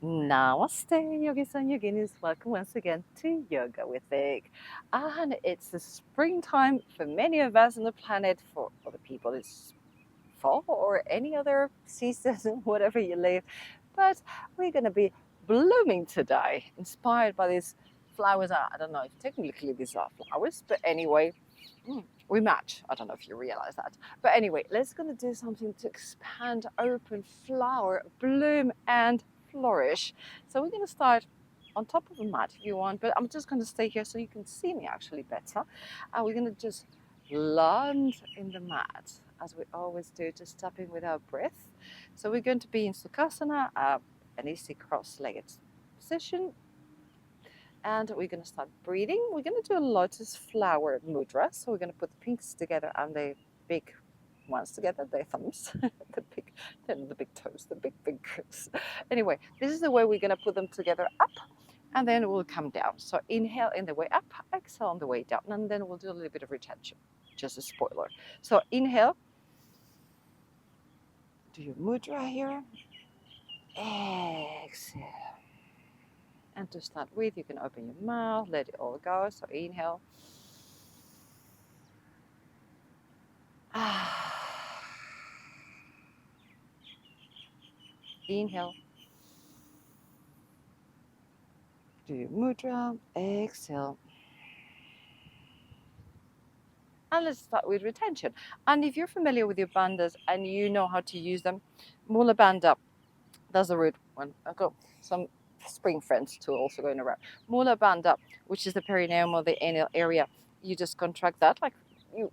Namaste, yogis and yoginis. Welcome once again to Yoga with Vic. And it's the springtime for many of us on the planet. For other people, it's fall or any other season, whatever you live. But we're going to be blooming today, inspired by these flowers. I don't know if technically these are flowers, but anyway, we match. I don't know if you realize that. But anyway, let's going to do something to expand, open, flower, bloom, and flourish. So we're going to start on top of a mat if you want, but I'm just going to stay here so you can see me actually better. And we're going to just land in the mat as we always do, just tapping with our breath. So we're going to be in Sukhasana, an easy cross-legged position. And we're going to start breathing. We're going to do a lotus flower mudra. So we're going to put the pinks together and the big ones together, the thumbs, the big toes, the big fingers. Anyway, this is the way we're going to put them together up, and then we'll come down. So inhale in the way up, exhale on the way down, and then we'll do a little bit of retention. Just a spoiler. So inhale. Do your mudra here. Exhale. And to start with, you can open your mouth, let it all go. So inhale. Inhale. Do your mudra. Exhale. And let's start with retention. And if you're familiar with your bandhas and you know how to use them, Mula Bandha, that's the root one. I've got some spring friends too also going around. Mula Bandha, which is the perineum or the anal area, you just contract that like you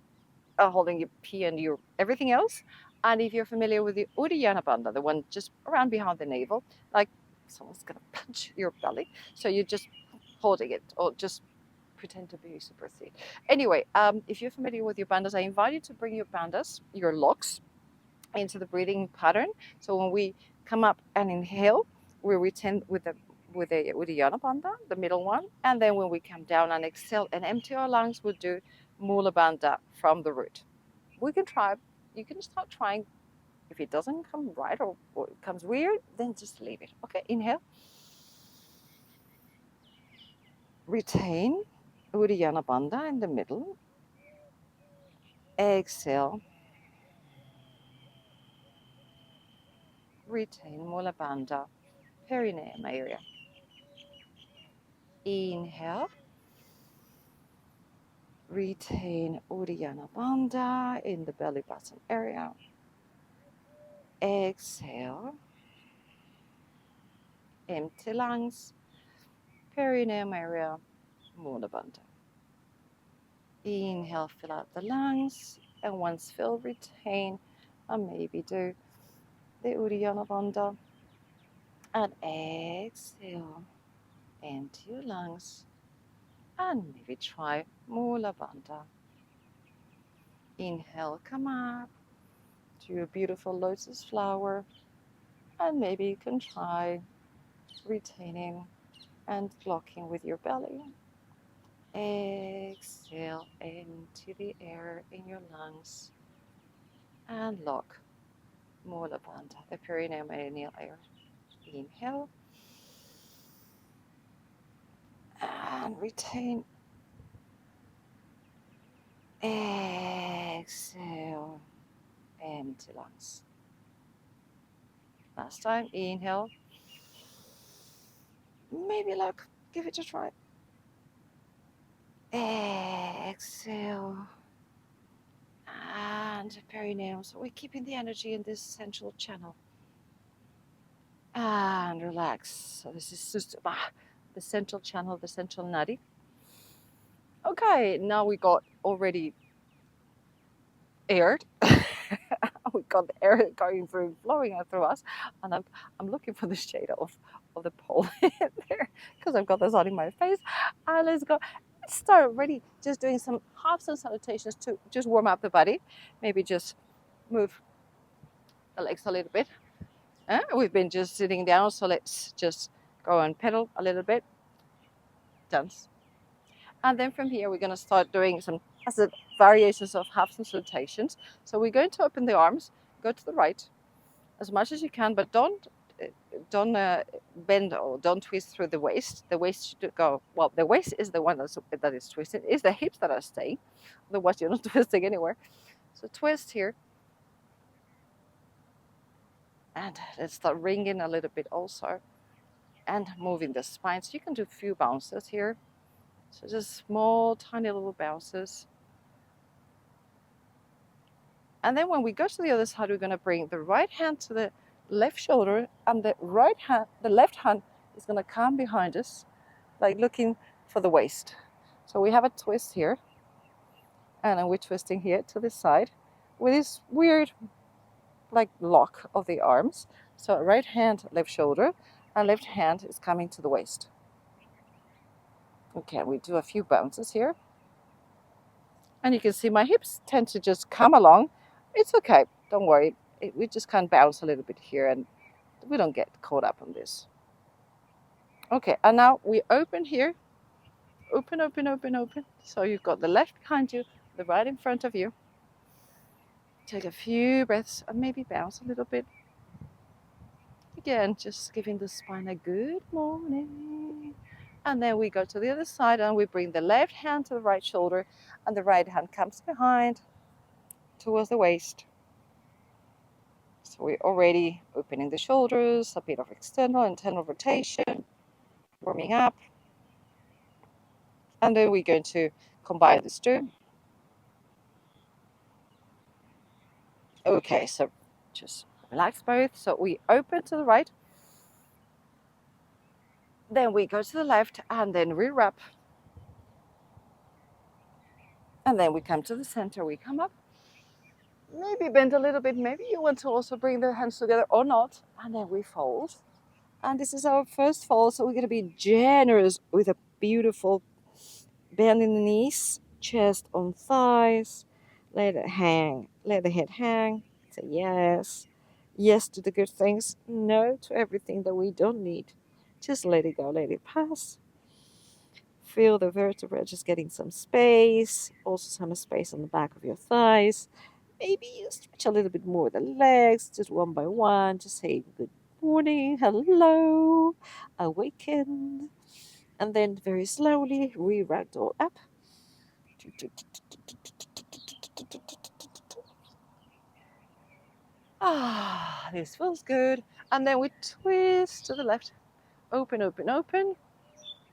are holding your pee and your everything else. And if you're familiar with the Uddiyana Bandha, the one just around behind the navel, like someone's going to punch your belly, so you're just holding it or just pretend to be super thin. Anyway, if you're familiar with your bandhas, I invite you to bring your bandhas, your locks, into the breathing pattern. So when we come up and inhale, we retain with the Uddiyana Bandha, the middle one, and then when we come down and exhale and empty our lungs, we'll do Mula Bandha from the root. We can try. You can start trying. If it doesn't come right or it comes weird, then just leave it. Okay, inhale. Retain Uddiyana Bandha in the middle. Exhale. Retain Mula Bandha, perineum area. Inhale. Retain Uddiyana Bandha in the belly button area. Exhale. Empty lungs, perineum area, Mula Bandha. Inhale, fill out the lungs, and once filled, retain, and maybe do the Uddiyana Bandha. And exhale, empty your lungs, and maybe try Mula Bandha. Inhale, come up to your beautiful lotus flower, and maybe you can try retaining and blocking with your belly. Exhale, empty the air in your lungs and lock Mula Bandha, the perineum anal air. Inhale and retain. Exhale, empty lungs. Last time, inhale. Maybe look, give it a try. Exhale. And perineum. So we're keeping the energy in this central channel. And relax. So this is just the central channel, the central nadi. Okay, now we got already aired. We got the air going through, flowing through us, and I'm looking for the shade of the pole there because I've got the sun in my face. And let's go. Let's start already just doing some half sun salutations to just warm up the body. Maybe just move the legs a little bit. We've been just sitting down, so let's just go and pedal a little bit. Dance. And then from here, we're going to start doing some variations of half sun salutations. So we're going to open the arms, go to the right as much as you can, but don't bend or don't twist through the waist. The waist should go, well, the waist is the one that is twisted. It's the hips that are staying. Otherwise, you're not twisting anywhere. So twist here. And let's start ringing a little bit also. And moving the spine. So you can do a few bounces here. So just small, tiny little bounces. And then when we go to the other side, we're going to bring the right hand to the left shoulder, and the left hand is going to come behind us, like looking for the waist. So we have a twist here, and then we're twisting here to the side with this weird like lock of the arms. So right hand, left shoulder, and left hand is coming to the waist. Okay, we do a few bounces here. And you can see my hips tend to just come along. It's okay, don't worry. We just can bounce a little bit here and we don't get caught up on this. Okay, and now we open here. Open, open, open, open. So you've got the left behind you, the right in front of you. Take a few breaths and maybe bounce a little bit. Again, just giving the spine a good morning. And then we go to the other side and we bring the left hand to the right shoulder and the right hand comes behind towards the waist. So we're already opening the shoulders, a bit of external, internal rotation, warming up. And then we're going to combine these two. Okay, so just relax both. So we open to the right. Then we go to the left and then we wrap. And then we come to the center, we come up. Maybe bend a little bit. Maybe you want to also bring the hands together or not. And then we fold. And this is our first fold. So we're going to be generous with a beautiful bend in the knees, chest on thighs. Let it hang. Let the head hang. Say yes. Yes to the good things. No to everything that we don't need. Just let it go. Let it pass. Feel the vertebra just getting some space. Also some space on the back of your thighs. Maybe you stretch a little bit more the legs, just one by one. Just say good morning, hello, awaken. And then very slowly, we ragdoll up. Ah, this feels good. And then we twist to the left. Open, open, open.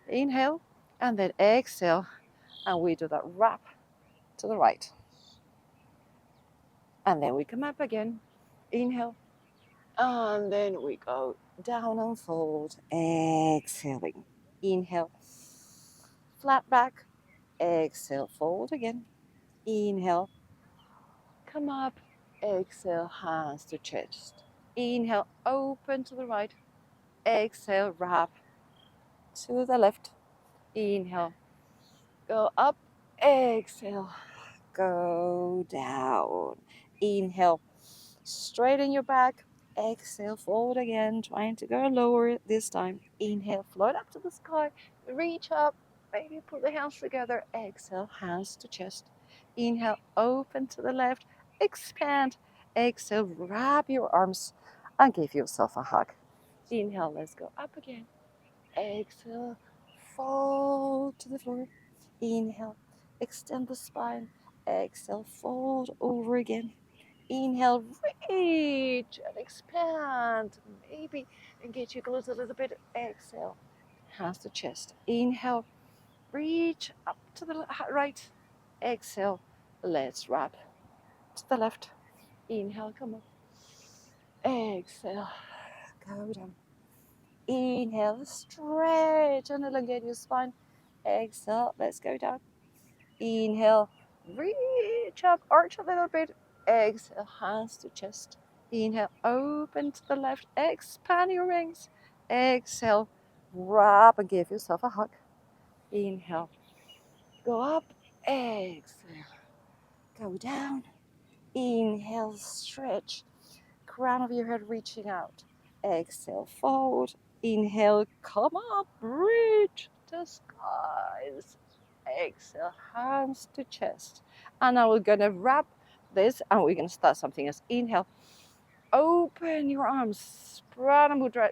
Inhale. And then exhale. And we do that wrap to the right. And then we come up again. Inhale. And then we go down and fold. Exhaling. Inhale. Flat back. Exhale. Fold again. Inhale. Come up. Exhale. Hands to chest. Inhale. Open to the right. Exhale. Wrap to the left. Inhale. Go up. Exhale. Go down. Inhale. Straighten your back. Exhale, forward again, trying to go lower this time. Inhale, float up to the sky, reach up, maybe put the hands together. Exhale, hands to chest. Inhale, open to the left, expand. Exhale, wrap your arms and give yourself a hug. Inhale, let's go up again. Exhale, fold to the floor. Inhale, extend the spine. Exhale, fold over again. Inhale, reach and expand. Maybe engage your glutes a little bit. Exhale, hands to chest. Inhale, reach up to the right. Exhale, let's wrap to the left. Inhale, come up. Exhale, go down. Inhale, stretch and elongate your spine. Exhale, let's go down. Inhale, reach up, arch a little bit. Exhale, hands to chest. Inhale, open to the left, expand your wings. Exhale, wrap and give yourself a hug. Inhale, go up. Exhale, go down. Inhale, stretch. Crown of your head reaching out. Exhale, fold. Inhale, come up, reach the skies. Exhale, hands to chest. And now we're going to wrap this and we're going to start something else. Inhale, open your arms, Prana Mudra,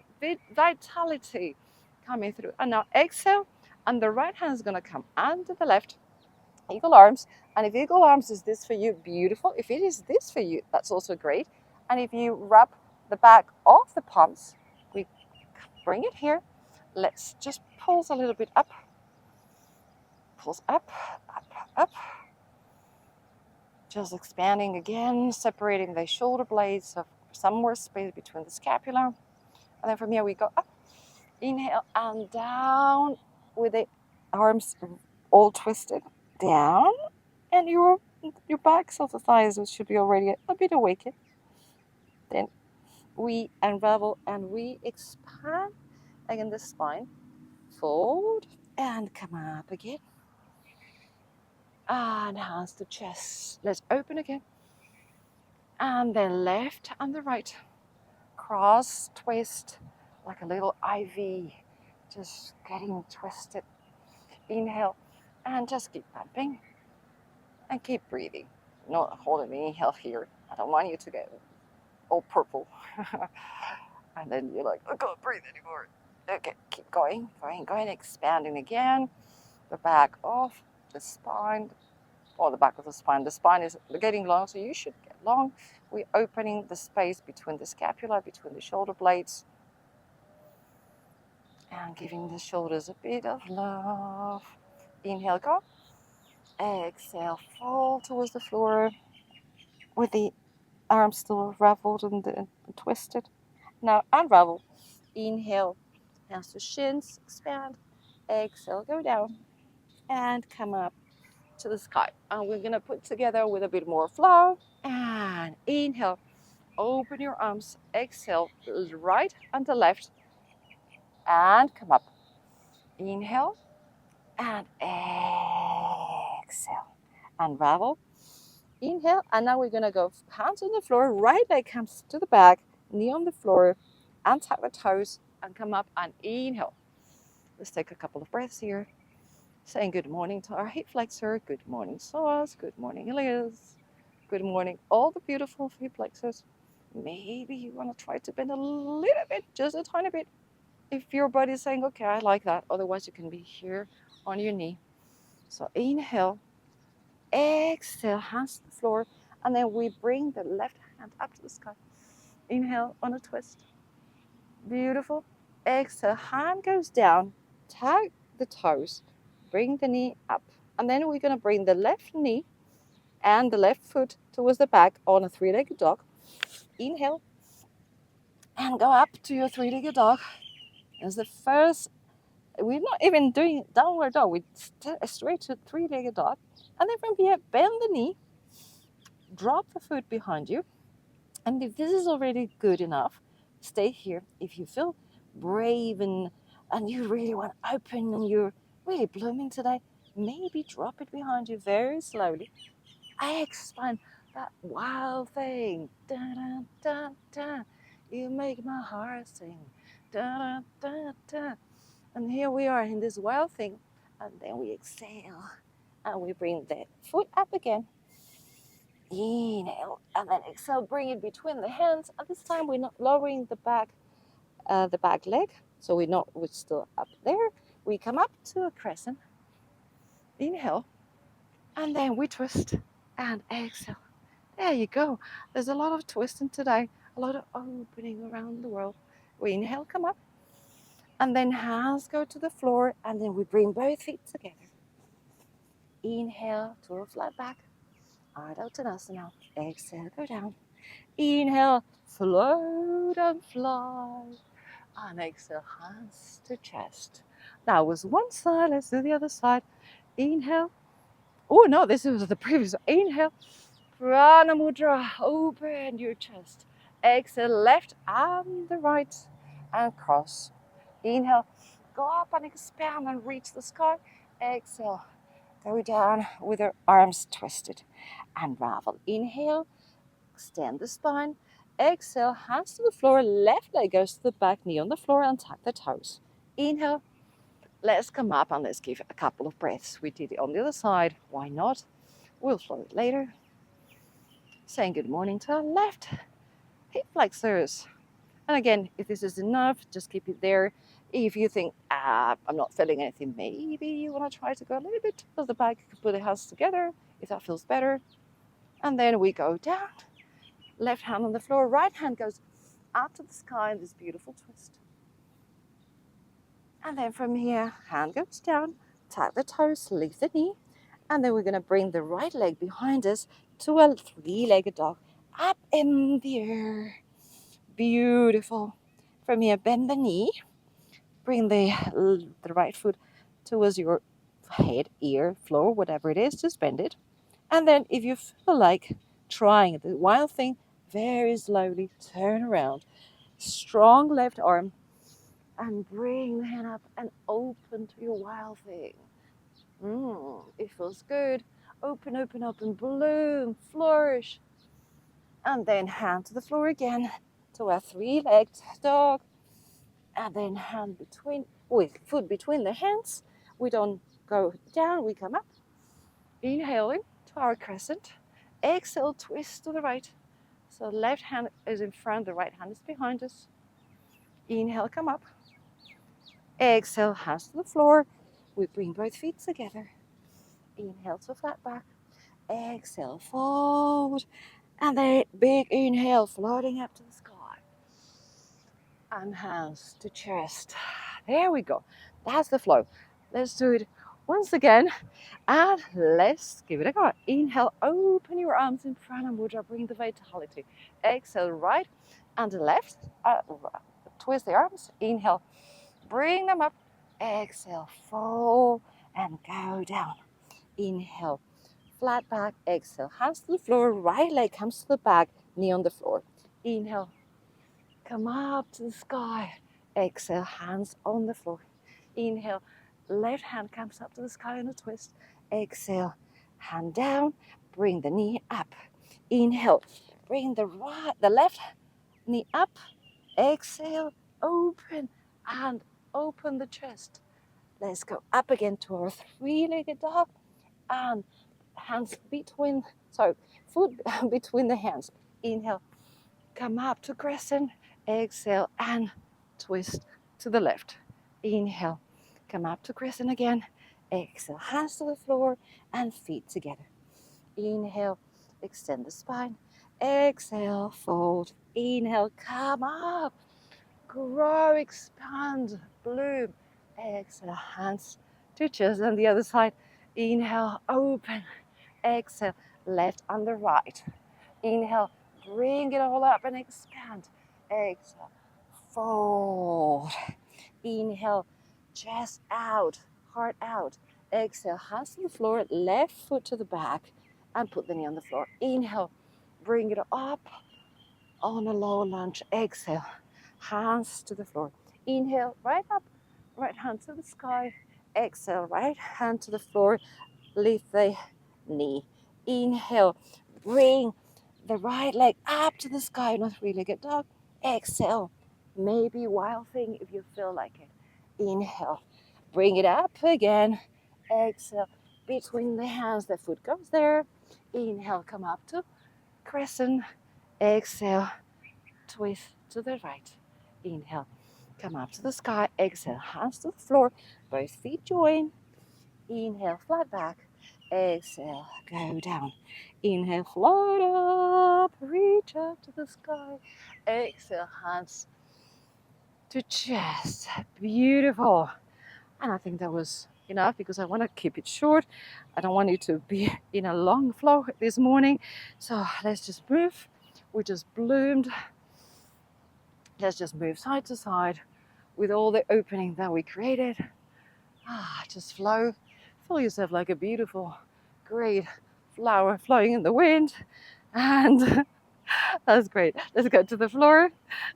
vitality coming through. And now exhale, and the right hand is going to come under the left, eagle arms. And if eagle arms is this for you, beautiful. If it is this for you, that's also great. And if you rub the back of the palms, we bring it here. Let's just pulse a little bit up. Pulse up, up, up. Just expanding again, separating the shoulder blades, so some more space between the scapula. And then from here we go up. Inhale and down with the arms all twisted. Down. And your back, so the thighs should be already a bit awakened. Then we unravel and we expand again the spine. Fold and come up again. And hands to chest. Let's open again. And then left and the right. Cross, twist, like a little IV. Just getting twisted. Inhale and just keep pumping. And keep breathing. Not holding the inhale here. I don't want you to get all purple. And then you're like, I can't breathe anymore. Okay, keep going, expanding again. The back of the spine, or the back of the spine. The spine is getting long, so you should get long. We're opening the space between the scapula, between the shoulder blades. And giving the shoulders a bit of love. Inhale, go. Exhale, fall towards the floor with the arms still raveled and twisted. Now unravel. Inhale, hands to shins, expand. Exhale, go down and come up to the sky. And we're going to put together with a bit more flow. And inhale, open your arms. Exhale, right and the left. And come up. Inhale and exhale. Unravel. Inhale, and now we're going to go hands on the floor, right leg comes to the back, knee on the floor, and tuck the toes, and come up and inhale. Let's take a couple of breaths here. Saying good morning to our hip flexor, good morning psoas, good morning ilias, good morning all the beautiful hip flexors. Maybe you want to try to bend a little bit, just a tiny bit. If your body's saying, okay, I like that, otherwise you can be here on your knee. So inhale. Exhale, hands to the floor, and then we bring the left hand up to the sky. Inhale on a twist. Beautiful. Exhale, hand goes down, tag the toes, bring the knee up. And then we're going to bring the left knee and the left foot towards the back on a three-legged dog. Inhale, and go up to your three-legged dog. As the first, we're not even doing downward dog, we straight to three-legged dog. And then from here, bend the knee, drop the foot behind you. And if this is already good enough, stay here. If you feel brave and you really want to open and you're really blooming today, maybe drop it behind you very slowly. Expand that wild thing. Da, da, da, da. You make my heart sing. Da, da, da, da. And here we are in this wild thing. And then we exhale. And we bring the foot up again. Inhale. And then exhale, bring it between the hands. And this time we're not lowering the back leg. So we're still up there. We come up to a crescent. Inhale. And then we twist. And exhale. There you go. There's a lot of twisting today. A lot of opening around the world. We inhale, come up. And then hands go to the floor. And then we bring both feet together. Inhale to a flat back. Ardha Uttanasana. Exhale, go down. Inhale, float and fly. And exhale, hands to chest. That was one side. Let's do the other side. Inhale. Oh no, this was the previous. Inhale. Prana Mudra. Open your chest. Exhale, left and the right. And cross. Inhale. Go up and expand and reach the sky. Exhale. Go down with your arms twisted. Unravel. Inhale. Extend the spine. Exhale. Hands to the floor. Left leg goes to the back. Knee on the floor and tuck the toes. Inhale. Let's come up and let's give it a couple of breaths. We did it on the other side. Why not? We'll float later. Saying good morning to our left. hip flexors. And again, if this is enough, just keep it there. If you think, I'm not feeling anything, maybe you want to try to go a little bit to the back, put the hands together, if that feels better. And then we go down, left hand on the floor, right hand goes up to the sky in this beautiful twist. And then from here, hand goes down, tap the toes, lift the knee, and then we're going to bring the right leg behind us to a three-legged dog, up in the air. Beautiful. From here, bend the knee, bring the right foot towards your head, ear, floor, whatever it is, just bend it. And then if you feel like trying the wild thing, very slowly turn around. Strong left arm and bring the hand up and open to your wild thing. It feels good. Open, open, open, bloom, flourish. And then hand to the floor again to a three-legged dog. And then hand between, with foot between the hands. We don't go down, we come up. Inhaling to our crescent. Exhale, twist to the right. So left hand is in front, the right hand is behind us. Inhale, come up. Exhale, hands to the floor. We bring both feet together. Inhale to flat back. Exhale, fold. And then big inhale, floating up to the sky. And hands to chest. There we go. That's the flow. Let's do it once again. And let's give it a go. Inhale, open your arms in Prana Mudra, bring the vitality. Exhale, right and left. Twist the arms. Inhale, bring them up. Exhale, fold and go down. Inhale, flat back. Exhale, hands to the floor. Right leg comes to the back, knee on the floor. Inhale, come up to the sky. Exhale, hands on the floor. Inhale, left hand comes up to the sky in a twist. Exhale, hand down, bring the knee up. Inhale, bring the left knee up. Exhale, open and open the chest. Let's go up again to our three-legged dog and hands between, foot between the hands. Inhale, come up to crescent. Exhale and twist to the left. Inhale, come up to crescent again. Exhale, hands to the floor and feet together. Inhale, extend the spine. Exhale, fold. Inhale, come up. Grow, expand, bloom. Exhale, hands to chest and the other side. Inhale, open. Exhale, left and the right. Inhale, bring it all up and expand. Exhale, fold. Inhale, chest out, heart out. Exhale, hands to the floor, left foot to the back, and put the knee on the floor. Inhale, bring it up on a low lunge. Exhale, hands to the floor. Inhale, right up, right hand to the sky. Exhale, right hand to the floor, lift the knee. Inhale, bring the right leg up to the sky, not three-legged dog. Exhale, maybe wild thing if you feel like it. Inhale, bring it up again. Exhale, between the hands, the foot goes there. Inhale, come up to crescent. Exhale, twist to the right. Inhale, come up to the sky. Exhale, hands to the floor. Both feet join. Inhale, flat back. Exhale, go down. Inhale, float up, reach up to the sky. Exhale, hands to chest. Beautiful. And I think that was enough because I want to keep it short. I don't want you to be in a long flow this morning. So let's just move. We just bloomed. Let's just move side to side with all the opening that we created. Just flow. Feel yourself like a beautiful, great flower flowing in the wind. And that's great. Let's go to the floor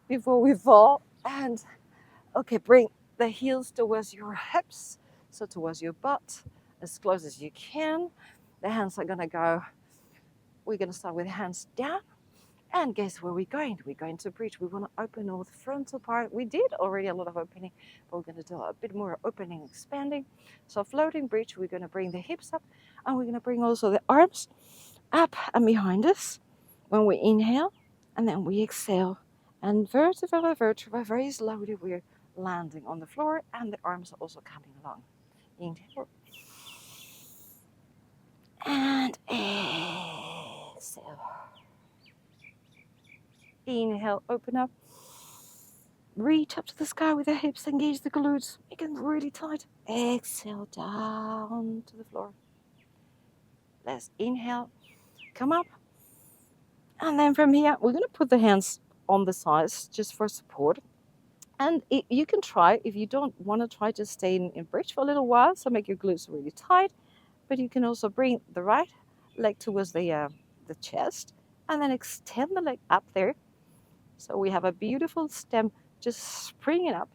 before we fall. And okay, bring the heels towards your hips, so towards your butt, as close as you can. The hands are gonna go, we're gonna start with hands down. And guess where we're going? We're going to bridge. We want to open all the frontal part. We did already a lot of opening, but we're going to do a bit more opening, expanding. So floating bridge, we're going to bring the hips up, and we're going to bring also the arms up and behind us. When we inhale, And then we exhale. And vertebra by vertebra, very slowly, we're landing on the floor, and the arms are also coming along. Inhale. And exhale. Inhale, open up. Reach up to the sky with the hips, engage the glutes, make them really tight. Exhale down to the floor. Let's inhale, come up. And then from here, we're going to put the hands on the sides just for support. And you can try, if you don't want to try, just stay in bridge for a little while, so make your glutes really tight. But you can also bring the right leg towards the chest and then extend the leg up there. So we have a beautiful stem just springing up.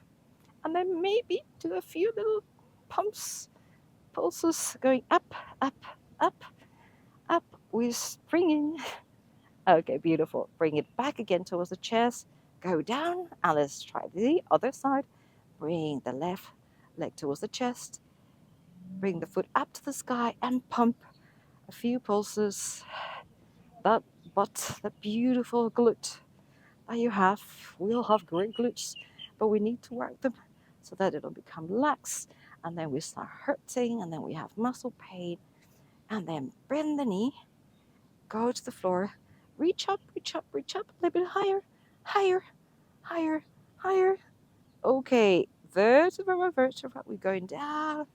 And then maybe do a few little pulses going up, up, up, up. We're springing. Okay, beautiful. Bring it back again towards the chest. Go down, and let's try the other side. Bring the left leg towards the chest. Bring the foot up to the sky and pump a few pulses. That butt, that beautiful glute that you have. We all have great glutes, but we need to work them so that it'll become lax. And then we start hurting, and then we have muscle pain. And then bend the knee, go to the floor, reach up, reach up, reach up, a little bit higher, higher, higher, higher. Okay, vertebra by vertebra, we're going down.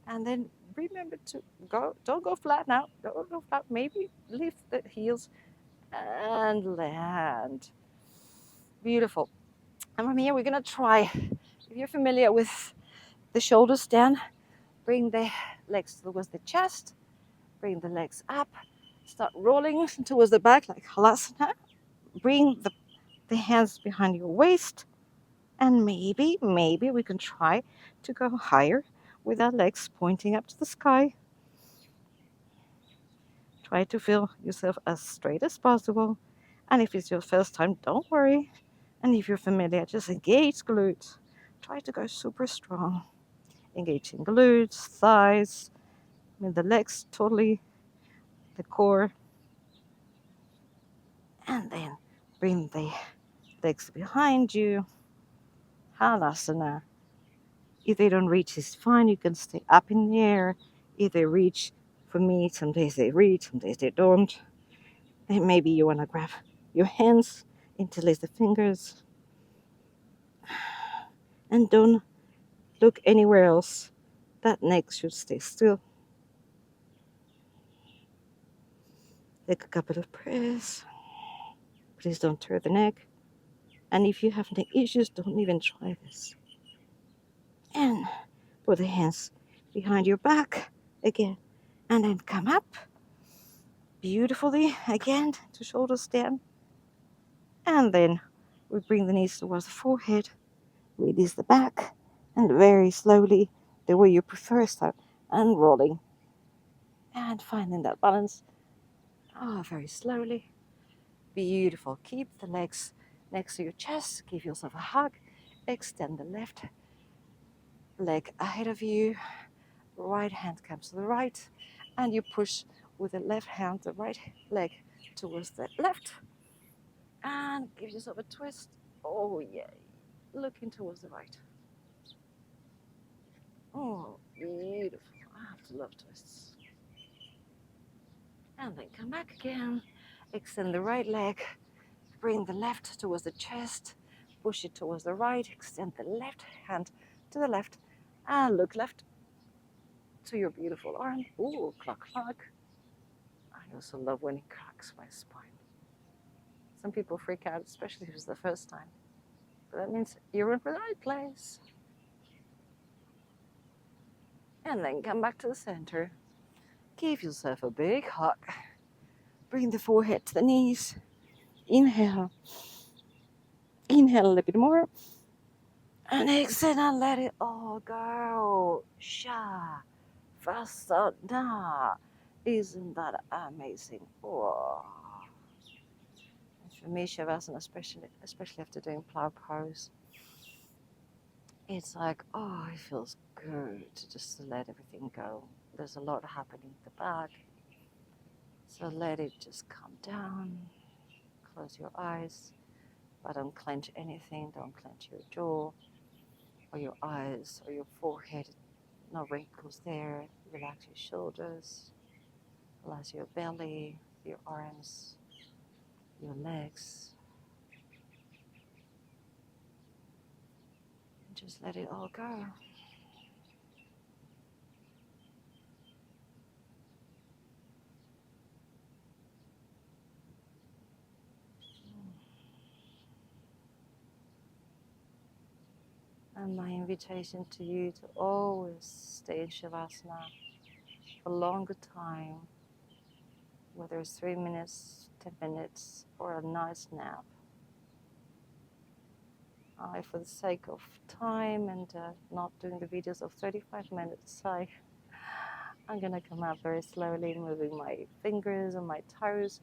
And then remember to don't go flat now, don't go flat, maybe lift the heels and land. Beautiful. And from here, we're gonna try, if you're familiar with the shoulder stand, bring the legs towards the chest, bring the legs up, start rolling towards the back like Halasana. Bring the hands behind your waist, and maybe we can try to go higher with our legs pointing up to the sky. Try to feel yourself as straight as possible. And if it's your first time, don't worry. And if you're familiar, just engage glutes. Try to go super strong. Engaging glutes, thighs, the legs totally, the core. And then bring the legs behind you. Halasana. If they don't reach, it's fine. You can stay up in the air. If they reach, for me, some days they reach, some days they don't. And maybe you want to grab your hands, interlace the fingers, and don't look anywhere else. That neck should stay still. Take a couple of breaths. Please don't turn the neck. And if you have neck issues, don't even try this. And put the hands behind your back again. And then come up beautifully again to shoulder stand. And then we bring the knees towards the forehead. Release the back. And very slowly, the way you prefer, start unrolling. And finding that balance. Very slowly. Beautiful. Keep the legs next to your chest. Give yourself a hug. Extend the left leg ahead of you. Right hand comes to the right. And you push with the left hand, the right leg towards the left. And give yourself a twist. Oh, yeah. Looking towards the right. Oh, beautiful. I have to love twists. And then come back again. Extend the right leg. Bring the left towards the chest. Push it towards the right. Extend the left hand to the left. And look left to your beautiful arm. Ooh, cluck, cluck. I also love when it cracks my spine. Some people freak out, especially if it's the first time. But that means you're in the right place. And then come back to the center. Give yourself a big hug. Bring the forehead to the knees. Inhale. Inhale a little bit more. And exhale and let it all go. Shavasana. Isn't that amazing? Oh. For me, Shavasana, especially after doing plough pose, it's like, it feels good just to let everything go. There's a lot happening at the back. So let it just come down. Close your eyes, but don't clench anything. Don't clench your jaw or your eyes or your forehead. No wrinkles there. Relax your shoulders. Relax your belly, your arms, your legs. And just let it all go. And my invitation to you to always stay in Shavasana for a longer time, whether it's 3 minutes, 10 minutes, or a nice nap. For the sake of time and not doing the videos of 35 minutes, I'm gonna come out very slowly, moving my fingers and my toes,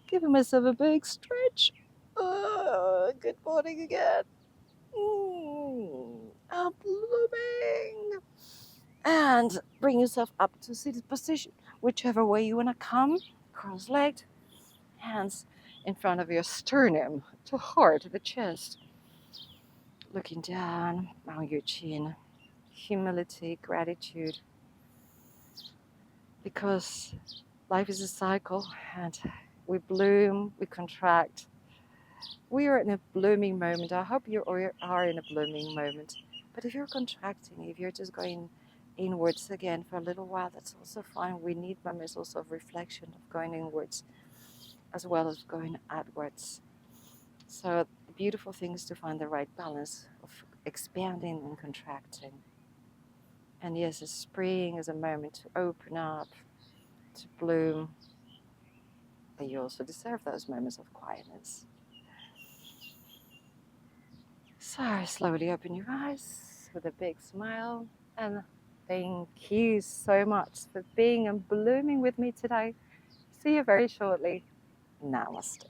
giving myself a big stretch. Good morning again. I'm blooming. And bring yourself up to seated position, whichever way you want to come. Cross-legged, hands in front of your sternum, to heart, the chest. Looking down on your chin. Humility, gratitude. Because life is a cycle and we bloom, we contract. We are in a blooming moment. I hope you are in a blooming moment. But if you're contracting, if you're just going inwards again for a little while, that's also fine. We need moments also of reflection, of going inwards as well as going outwards. So the beautiful thing is to find the right balance of expanding and contracting. And yes, spring is a moment to open up, to bloom, but you also deserve those moments of quietness. So slowly open your eyes with a big smile, and thank you so much for being and blooming with me today. See you very shortly. Namaste.